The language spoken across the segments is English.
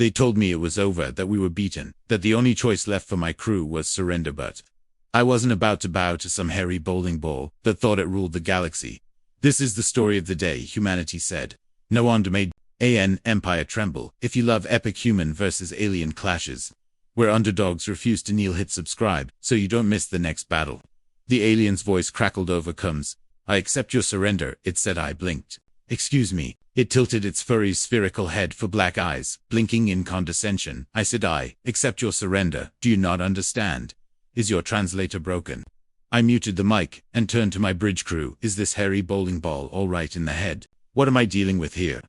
They told me it was over, that we were beaten, that the only choice left for my crew was surrender, but I wasn't about to bow to some hairy bowling ball that thought it ruled the galaxy. This is the story of the day, humanity said. No wonder made an empire tremble. If you love epic human versus alien clashes, where underdogs refuse to kneel, hit subscribe, so you don't miss the next battle. The alien's voice crackled over comes. I accept your surrender, it said. I blinked. Excuse me. It tilted its furry spherical head for black eyes, blinking in condescension. I said, I accept your surrender. Do you not understand? Is your translator broken? I muted the mic and turned to my bridge crew. Is this hairy bowling ball all right in the head? What am I dealing with here?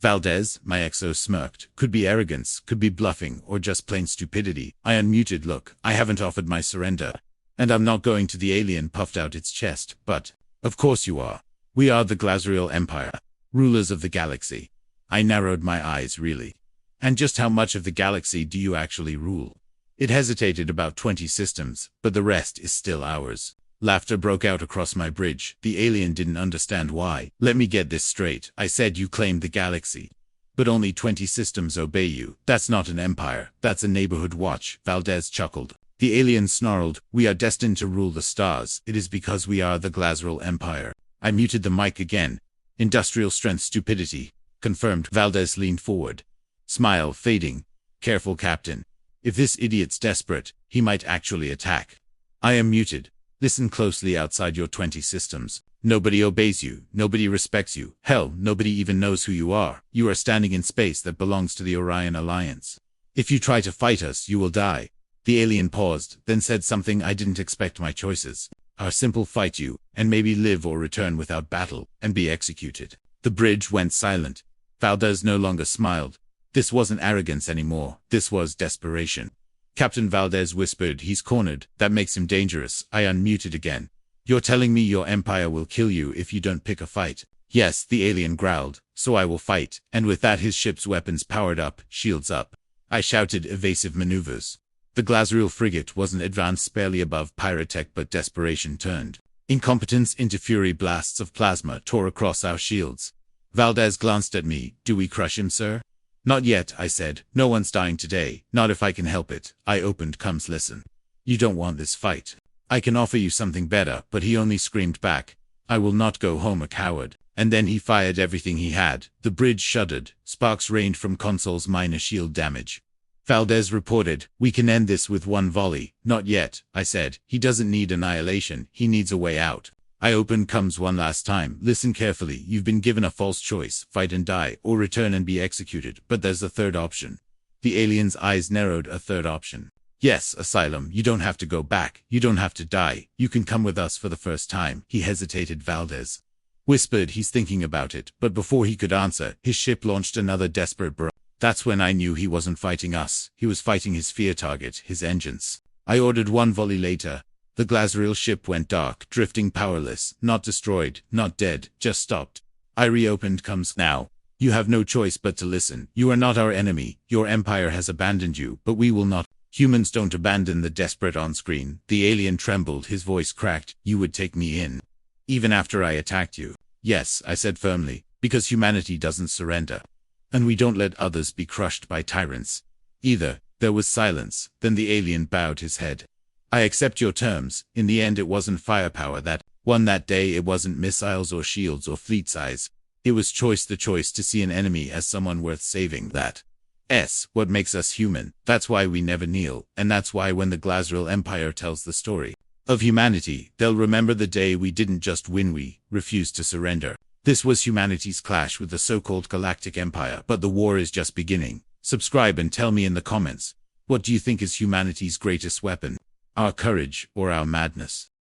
Valdez, my exo smirked. Could be arrogance, could be bluffing, or just plain stupidity. I unmuted. Look, I haven't offered my surrender. And I'm not going to. The alien puffed out its chest. But, of course you are. We are the Glazril Empire, rulers of the galaxy. I narrowed my eyes. Really? And just how much of the galaxy do you actually rule? It hesitated. About 20 systems, but the rest is still ours. Laughter broke out across my bridge. The alien didn't understand why. Let me get this straight. I said you claimed the galaxy, but only 20 systems obey you. That's not an empire. That's a neighborhood watch. Valdez chuckled. The alien snarled. We are destined to rule the stars. It is because we are the Glazril Empire. I muted the mic again. Industrial strength stupidity, confirmed. Valdez leaned forward. Smile fading. Careful, Captain. If this idiot's desperate, he might actually attack. I am muted. Listen closely. Outside your 20 systems, nobody obeys you, nobody respects you, hell, nobody even knows who you are. You are standing in space that belongs to the Orion Alliance. If you try to fight us, you will die. The alien paused, then said something I didn't expect. My choices are simple: fight you, and maybe live, or return without battle, and be executed. The bridge went silent. Valdez no longer smiled. This wasn't arrogance anymore, this was desperation. Captain Valdez whispered, he's cornered. That makes him dangerous. I unmuted again. You're telling me your empire will kill you if you don't pick a fight? Yes, the alien growled. So I will fight. And with that, his ship's weapons powered up, shields up. I shouted evasive maneuvers. The Glazril frigate wasn't advanced, barely above pyrotech, but desperation turned incompetence into fury. Blasts of plasma tore across our shields. Valdez glanced at me. Do we crush him, sir? Not yet, I said. No one's dying today, not if I can help it. I opened Comes. Listen. You don't want this fight. I can offer you something better, but he only screamed back. I will not go home a coward. And then he fired everything he had. The bridge shuddered. Sparks rained from consoles. Minor shield damage. Valdez reported, we can end this with one volley. Not yet, I said. He doesn't need annihilation, he needs a way out. I opened Comes one last time. Listen carefully. You've been given a false choice. Fight and die, or return and be executed. But there's a third option. The alien's eyes narrowed. A third option. Yes, asylum. You don't have to go back. You don't have to die. You can come with us for the first time. He hesitated. Valdez whispered, he's thinking about it. But before he could answer, his ship launched another desperate barrage. That's when I knew he wasn't fighting us. He was fighting his fear target, his engines. I ordered one volley later. The Glazril ship went dark, drifting powerless, not destroyed, not dead, just stopped. I reopened Comes. Now, you have no choice but to listen. You are not our enemy. Your empire has abandoned you, but we will not. Humans don't abandon the desperate on screen. The alien trembled, his voice cracked. You would take me in, even after I attacked you? Yes, I said firmly, because humanity doesn't surrender. And we don't let others be crushed by tyrants either. There was silence, then the alien bowed his head. I accept your terms. In the end, it wasn't firepower that won that day. It wasn't missiles or shields or fleet size. It was choice, the choice to see an enemy as someone worth saving. That's what makes us human. That's why we never kneel, and that's why when the Glazril Empire tells the story of humanity, they'll remember the day we didn't just win, we refused to surrender. This was humanity's clash with the so-called Galactic Empire, but the war is just beginning. Subscribe and tell me in the comments, what do you think is humanity's greatest weapon? Our courage or our madness?